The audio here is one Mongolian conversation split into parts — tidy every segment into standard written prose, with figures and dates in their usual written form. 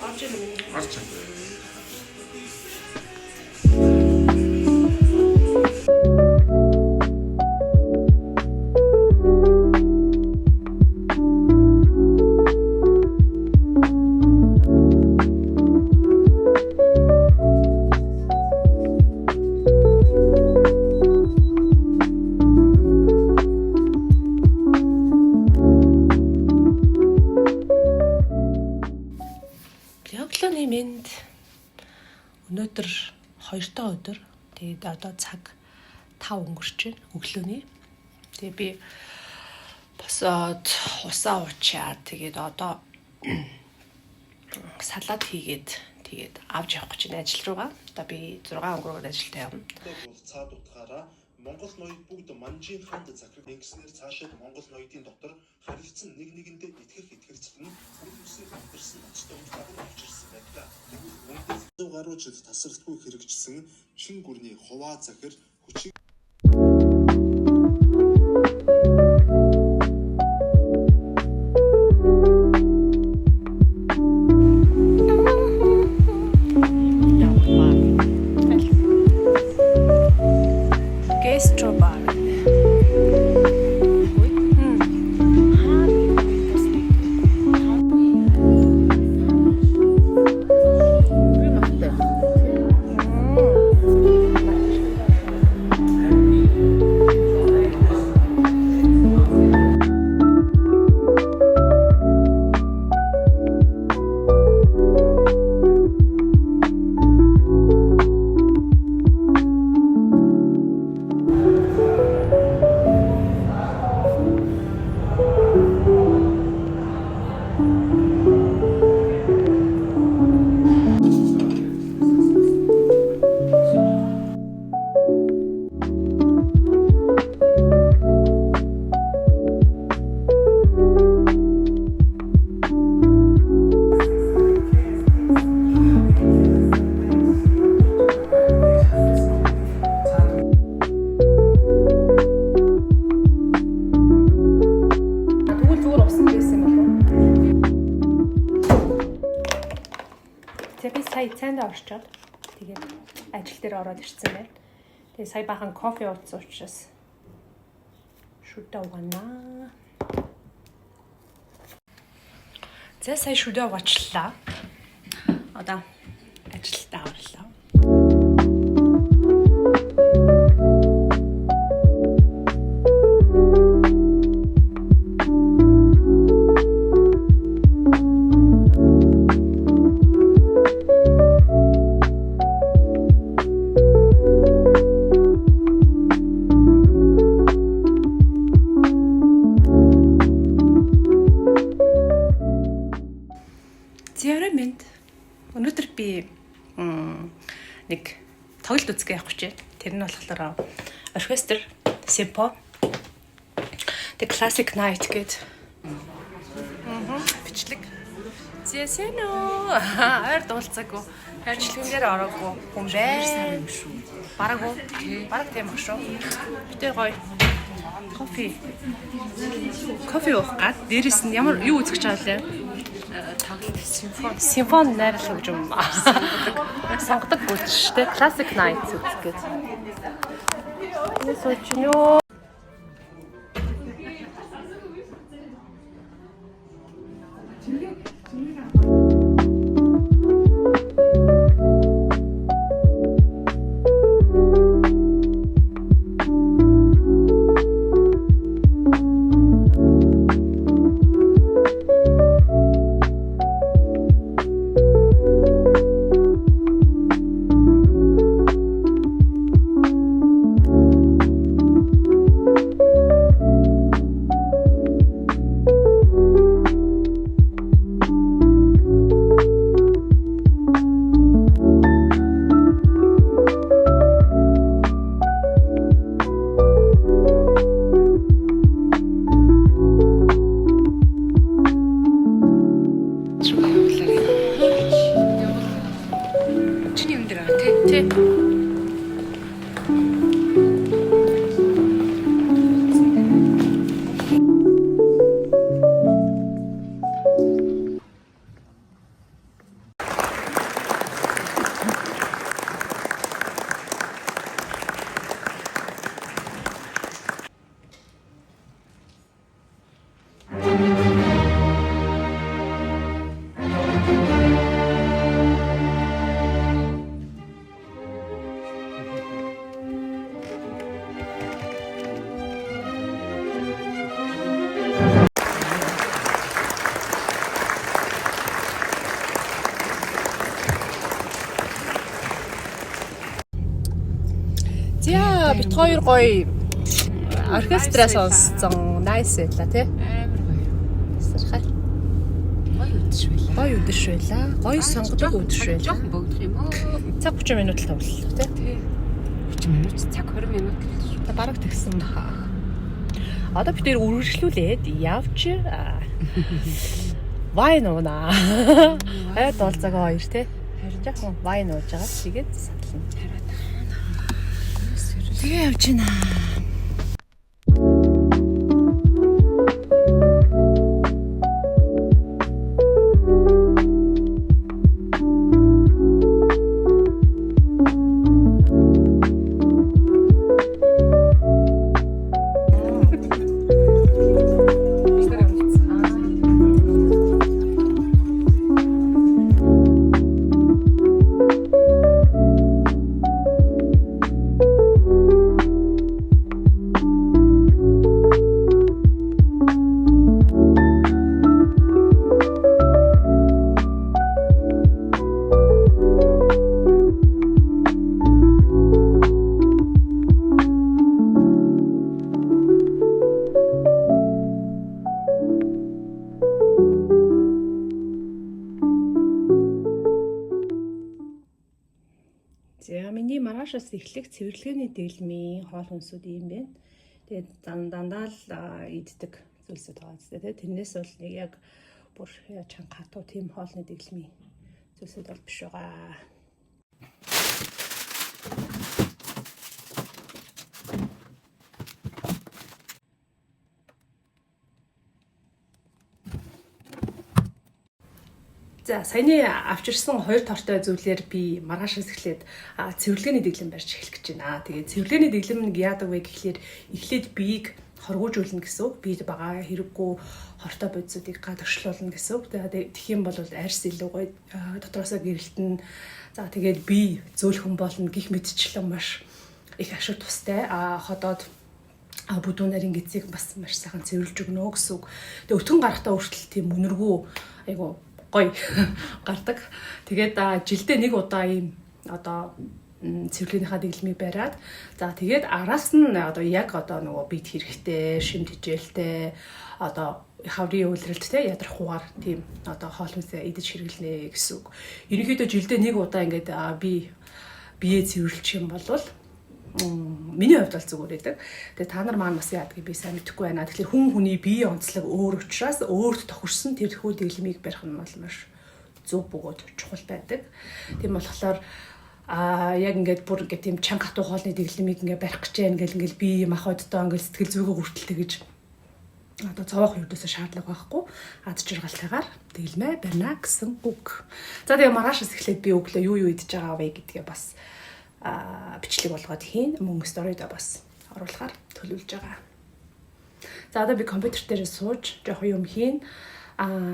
Арч. Өглөөний мэнд өнөөдөр 2 дахь өдөр. Тэгээд одоо цаг 5 өнгөрч байна. Өглөөний. Тэгээд би босоод усаа уучаад тэгээд одоо салат хийгээд тэгээд авч явах гэж байна ажил руугаа. Одоо би 6 өнгөрөөр ажилдаа явна. Цаад утгаараа Монгол ноёд бүгд манжийн ханд захирал ингэснээр цаашаад Монгол ноёдын дотор харилцан нэг нэгэндээ итгэцэн хүмүүсийн хамтарсан ноцтой дагуу авчирсан байдаг. Тэгвэл 100 гаруй жил тасралтгүй хэрэгжсэн чин гүрний хуваа захир хүчийг сая цайнд орчоод тэгээд ажил дээр ороод ирсэн байна. Тэгээд сая бахан кофе уусан учраас шүдэ угаана. За сая шүдэ уучлаа. Одоо ажилдаа орлоо. Өнөөдөр би нэг тоглолт үзгээ явах гэж байна. Тэр нь болохоор оркестр Симфо. The Classic Night гэдэг. Бичлэг. Зэсэнөө. Ойр дуулцаагүй. Бичлэгэн дээр ороогүй. Хүн байна шүү. Бараг тийм баг шүү. Битэр гоё. Кофе уух гад. Дээрэс нь ямар юу үзэж байгаа вэ? Симфон найрлал гэж юм. Сонгодог бүлчтэй Classic Night үзгээд. Энэ сочнё. бит хоёр гоё оркестра сонссон. Nice байла тий. Амар гоё. Сархай. Гоё үдэш байла. Гоё өдөш байла. Гоё сонгодог өдөш байла. Жохон богдох юм уу? Цаг 30 минут л тавлаа тий. Тий. 30 минут, цаг 20 минут л. Та бараг тэгсэн баха. Одоо бид нэр үргэлжлүүлээд явж вайн уунаа. Айд бол цаг хоёр тий. Харин Яхан вайн ууж байгаа. Тэгээд садлана. хараад. Тэгээ явж байна. За миний маргаашаас эхлэх цэвэрлэгээний дэглэмийн хоол хүнсүүд юм байна. Тэгээд дандаа л иддэг зүйлсүүд байгаа зү тэ. Тэрнээс бол нэг яг бүр чанга хатуу тийм хоолны дэглэмийн зүйлсүүд бол биш байгаа. За саяны авчирсан хоёр тортой зүйлээр би маргаашаас эхлээд цэвэрлэгээний дэглэм барьж эхлэх гэж байна. Тэгээд цэвэрлэгээний дэглэм нэг яадаг вэ гэхлээр эхлээд биеийг хоргоожуулна гэсэн үг. Биед байгаа хэрэггүй хортой бодисуудыг гадагшлуулна гэсэн үг. Тэгээд тэгэх юм бол арьс илүү гоё дотроосоо гэрэлтэн. За тэгээд бие зөөлхөн болно гих мэдчлэн маш их ашиг тустай. Ходоод бүдүүнэрийн гэцийг бас маш сайхан цэвэрлж өгнө гэсэн үг. Тэгээд өтгөн гарахтаа өөрчлөлт тийм үнэргүй айгу гоё гардаг. Тэгээд жилдээ нэг удаа ийм одоо цэвэрлэгийнхаа дэглэмийг бариад за тэгээд араас нь одоо яг одоо нөгөө бид хэрэгтэй, шимт хичээлтэй одоо хаврын үйлрэлттэй ядрахгүйгээр тийм одоо хоол хүнсээ идэж хэрэглэнэ гэсэн үг. Ерөнхийдөө жилдээ нэг удаа ингээд би бие цэвэрлэх юм бол миний хувьд бол зүгээр байдаг. Тэгээ та нар маань бас яадаг би сайн мэдэхгүй байна. Тэгэхээр хүн хүний биеийн онцлог өөр учраас өөрт тохирсон тэр хүү дэглэмийг барих нь бол маш зөв бөгөөд чухал байдаг. Тийм болохоор яг ингээд бүр ингээд тийм чанга хатуу хоолны дэглэмийг ингээд барих гэж байна ингээл би мах оддоо ингээд сэтгэл зүгөө хүртэл тэгэж одоо цоох юудаас шаардлага байхгүй ад жаргалтайгаар дэглэмээ барина гэсэн үг. За тэгээ маргаашаас эхлээд би өглөө юу идэж байгаа вэ гэдгээ бас бичлэг болгоод хийн мөн сторидо бас оруулахаар төлөвлөж байгаа. За одоо би компьютер дээр сууж жоохон юм хийн.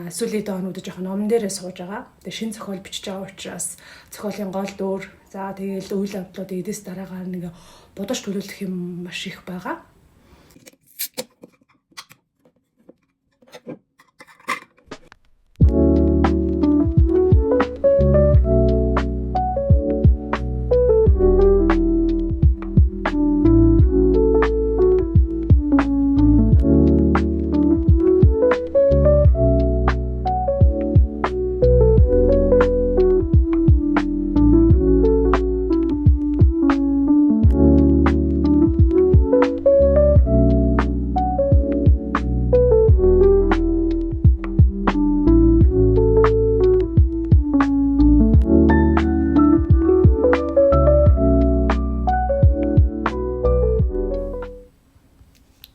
Сүүлийн доонуудад жоохон номон дээрээ сууж байгаа. Тэгээ шинэ зохиол бичиж байгаа учраас зохиолын гол дөөр за тэгээл үйл явдлууд эдээс дараагаар нэг бодож төлөвлөх юм маш их байгаа.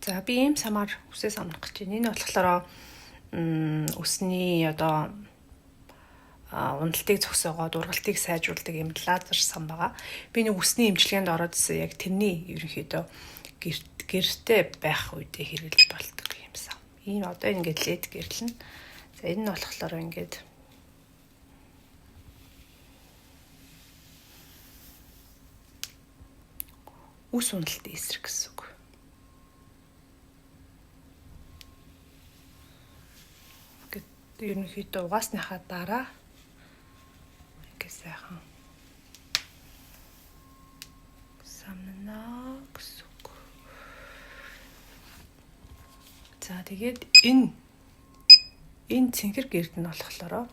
За би ийм самар үсээ самрах гэж байна. Энэ болохоор үсний одоо уналтыг зогсоогоод ургалтыг сайжруулдаг юм лазер сам байгаа. Би нэг үсний эмчилгээнд ороод ирсэн яг тэрний ерөнхийдөө гэртээ байх үедээ хэрэглэж болдог юм сам. Энэ одоо ингээд лед гэрлэн. За энэ нь болохоор ингээд үс уналтын эсрэг гэсэн үг. Ерөнхийдөө угаасныхаа дараа ингээд сайхан замнаа гэсэн үг. За тэгээд энэ цэнхэр гэрд нь болохоор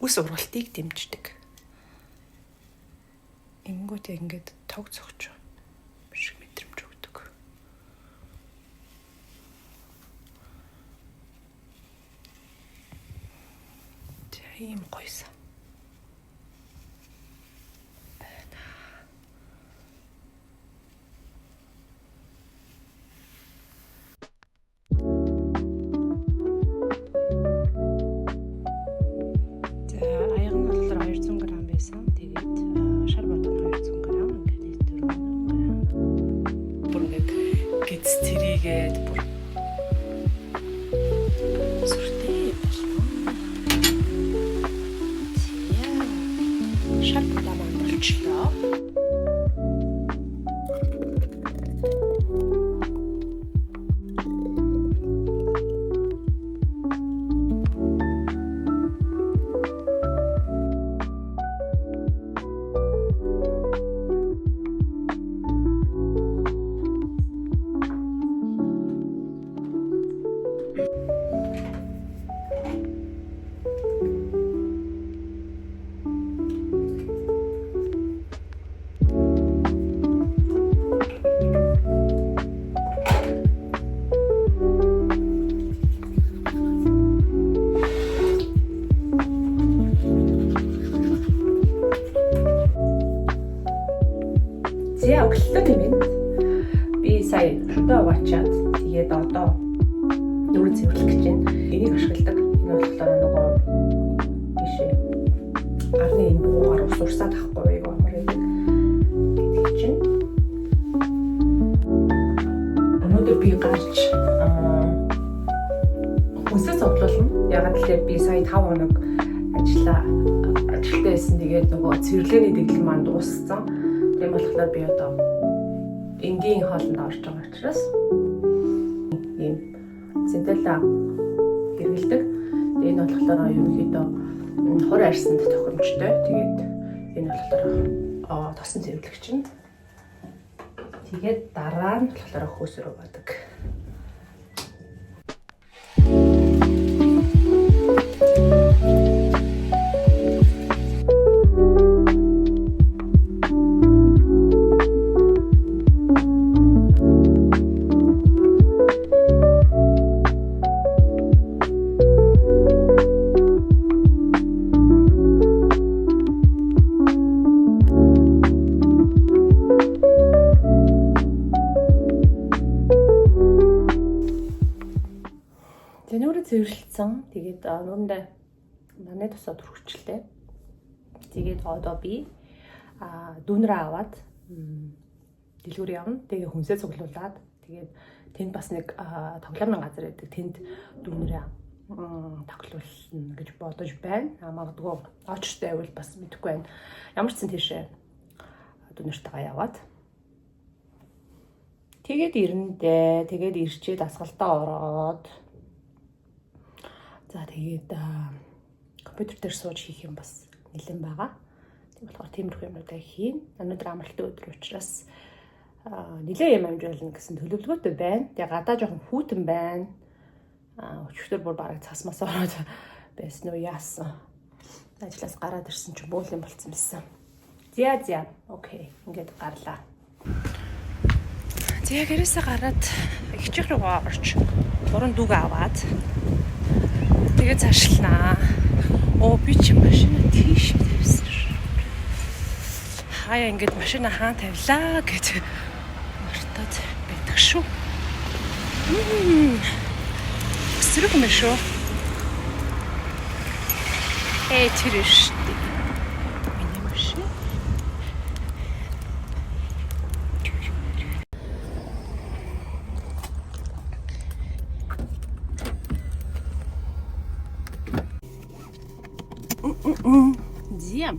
үс ургалтыг дэмждэг. Ингүүтэй ингээд тог цогч биш мэдрэмж өгдөг. За ийм гойсон. Цэцэригээд бүр сүртэй болно. Шар будаман болчихлоо. За өглөө тийм би сая шүдэ угаачаад тэгээд одоо нүрэ цэвэрлэх гэж байна. Энийг ашигладаг. Энэ болохоор нөгөө жишээ арны энэ буугаар ус урсаад авахгүй юу амар гэдэг чинь. Өнөөдөр би гарч хүсэл цуглуулна. Ягаад гэвэл би сая 5 хоног ажилтаа байсан. Тэгээд нөгөө цэвэрлэгээний дэглэм маань дууссан. Тийм болохоор би одоо энгийн хоолнд орж байгаа учраас ийм цэдэлла хэрэгэлдэг. Энэ болохоор ерөнхийдөө хорь арьсанд тохиромжтой. Тэгээд энэ болохоор тосон цэвэрлэгч нь. Тэгээд дараа нь болохоор хөөс рүү бадаг. Нүрэ цэвэрлсэн. Тэгээд нүрэндээ манай тусаад хүрхчлээ. Тэгээд одоо би дүүнрээ аваад дэлгүүр явна. Тэгээд хүнсээ цуглуулад тэгээд тэнд бас нэг тоглоомын газар байдаг. Тэнд дүүнрээ тоглуулна гэж бодож байна. Магадгүй очтой байвал бас мэдэхгүй байна. Ямар ч сан тийшээ дүүнэртэйгээ яваад тэгээд ирэндээ тэгээд ирчээд асгалтаа ороод за тэгээд компьютер дээр сууж хийх юм бас нэлээд байгаа. Тийм болохоор тиймэрхүү юмудаа хийн. Өнөөдөр амралтын өдөр учраас нэлээд юм амжуулна гэсэн төлөвлөгөөтэй байна. Тэгээ гадаа жоохон хүүтэн байна. Өчигдөр бүр бараг цасмаас ороод байсан уу яасан. Ажлаас гараад ирсэн чинь буулын болцсон байсан. За окей. Ингээд гарлаа. За гэрээсээ гараад ихчих рүүгээ орч 3 дүг аваад тэгээд цаашлнаа. Би чи машина тийш тавьсан. Хаяа ингээд машина хаан тавилаа гэж мартаад байдаг шүү. Сэрэг юм шүү. Тэр шүү. Миний машина. Зям.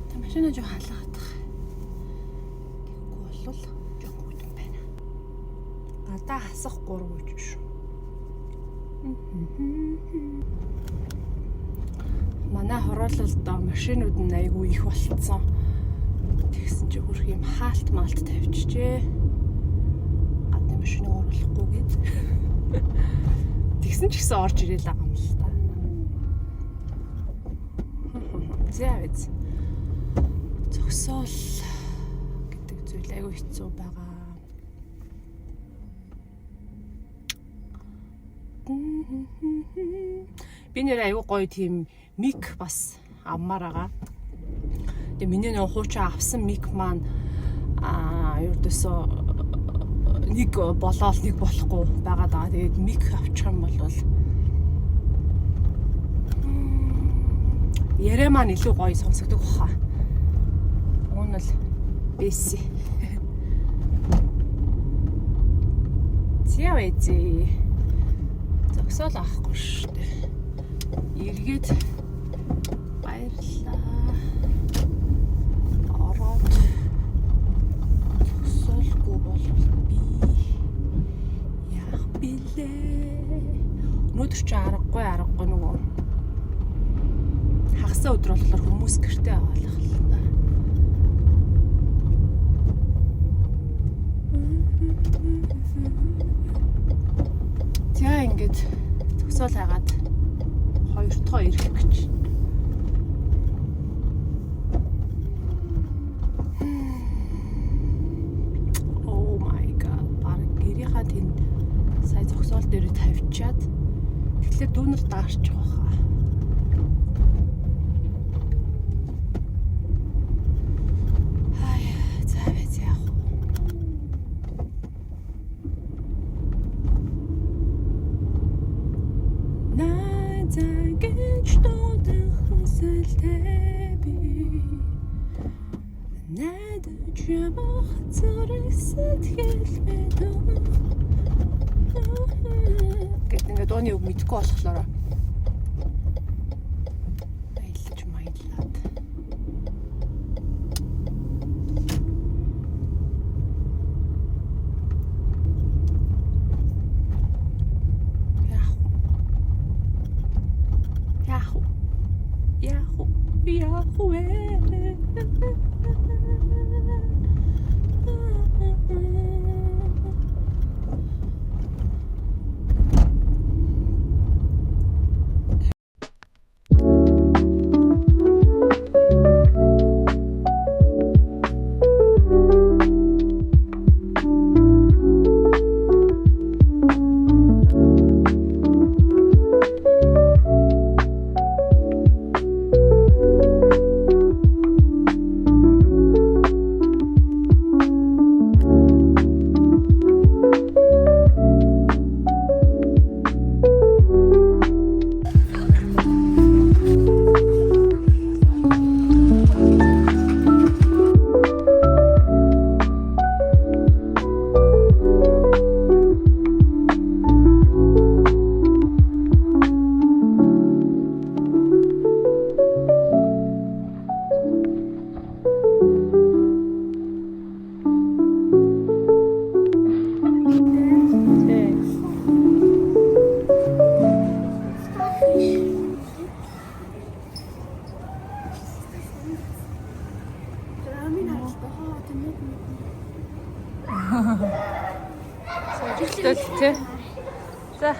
Та машина жоо хаалгаад байгаа. Тэгэхгүй бол жоо хөтөн байна. Гадаа хасах 3 үуч шүү. Манай хороололд машинууд нь айгүй их болцсон. Тэгсэн чи хөрх юм хаалт маалт тавьчихжээ. Гадны машиныг оруулахгүй гээд. Тэгсэн ч гэсэн орж ирэл байгаа юм л та. Зэвэц. Зогсоол гэдэг зүйл айгүй хэцүү байгаа. Би нэр айгүй гоё тийм мик бас авмаар байгаа. Тэгээ миний нөө хуучаа авсан мик маань ердөөсөө нэг болоод нэг болохгүй байгаа даа. Тэгээд мик авчих юм бол яриа маань илүү гоё сонсогддог баха. Уун л бэси. Зявэзи. Зогсоол авахгүй шүү дээ. Эргээд баярлаа. Ороод зогсоолгүй бол би яах билээ. Өнөөдөр чи аргагүй нөгөө хагасаа өдөр болохоор хүмүүс гэртээ аваалах л та. За ингээд зогсоол хагаад 2 дахь ирэх гэж. Oh my god. Бараг гэрийнхаа тэнд сая зогсоол дээр тавьчаад тэгэхээр дүүнер даарчих واخа. Гэт ингээд дууны үг мэдэхгүй болохоор баялж маялаад. Яху За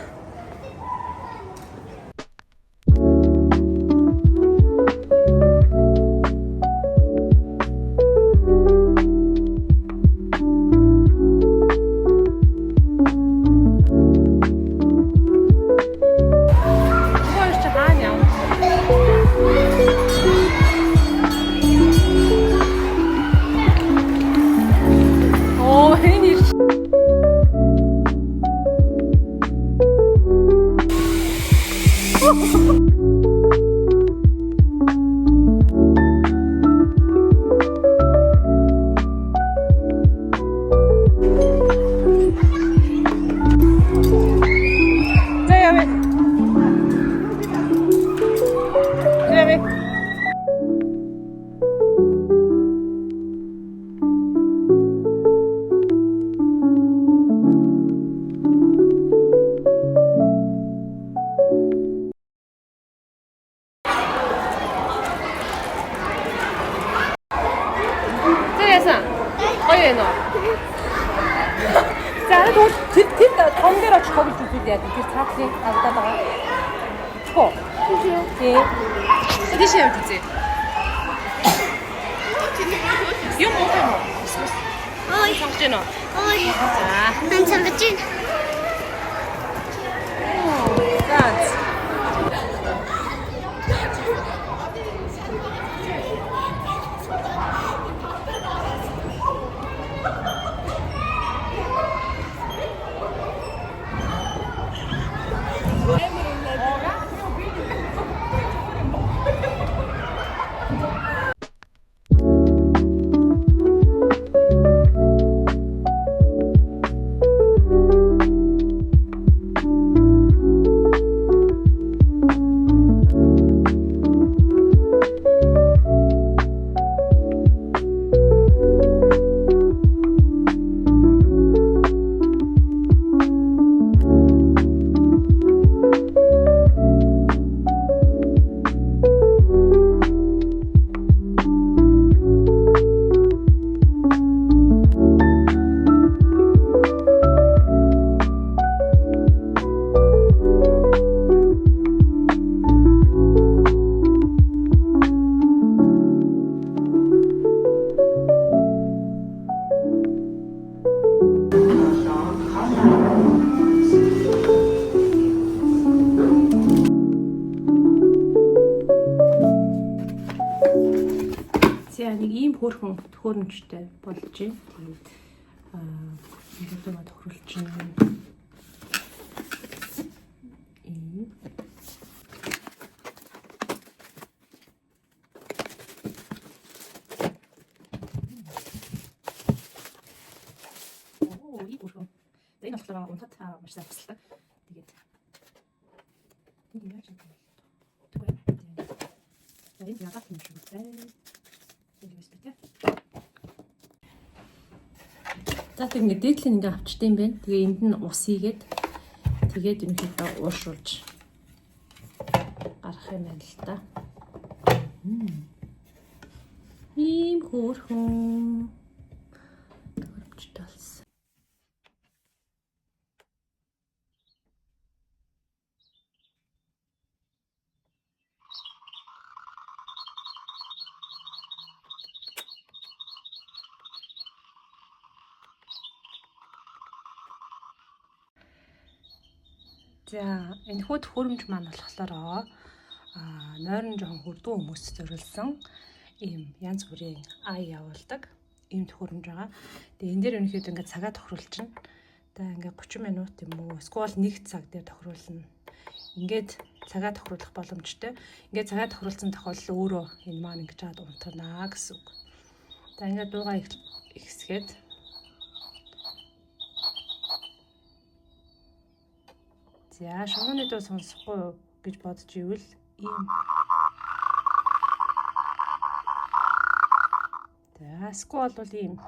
байна уу? За тэгвэл тэр том дээр очих гэж үзвэл яа тэр цаатлын алдаад байгаа. Гоо. Тий. Эдгээр шавд үзье. Юм уу? Ой. Сонгож байна уу? Ой. За. 난 참겠지? За. За нэг ийм хөөрхөн төхөөрөмжтэй болж байна. Тэгээд ингээд нэг тохируулж байна. Ий хөөрхөн. Энэ болохоор унтаад маш сайн басалдаг. Тэгээд энэ яаж юм бэ? Тэгвэл энэ яагаад юм шүү дээ? За тэг ингээд дээдлэн ингээд авчтай юм байна. Тэгээ энд нь ус хийгээд тэгээд ерөнхийдөө ууршуулж гарах юм байна л та. Ийм хөөрхөн төгөрөмжтэй болсон. За энэ хүү төхөөрөмж маань болохоор нойрон жоохон хурдан хүмүүст зориулсан ийм янз бүрийн ай явуулдаг ийм төхөөрөмж байгаа. Тэгээ энэ дээр өнөхөд ингээд цагаа тохируулж чинь. Тэгээ ингээд 30 минут юм уу эсвэл 1 цаг дээр тохируулна. Ингээд цагаа тохируулах боломжтой. Ингээд цагаа тохируулсан тохиолдол өөрөө энэ маань ингэж чад унтнаа гэсэн үг. За ингээд дуугаа ихсгээд за шугууны дуу сонсохгүй гэж бодож ивэл ийм. За сквал бол ийм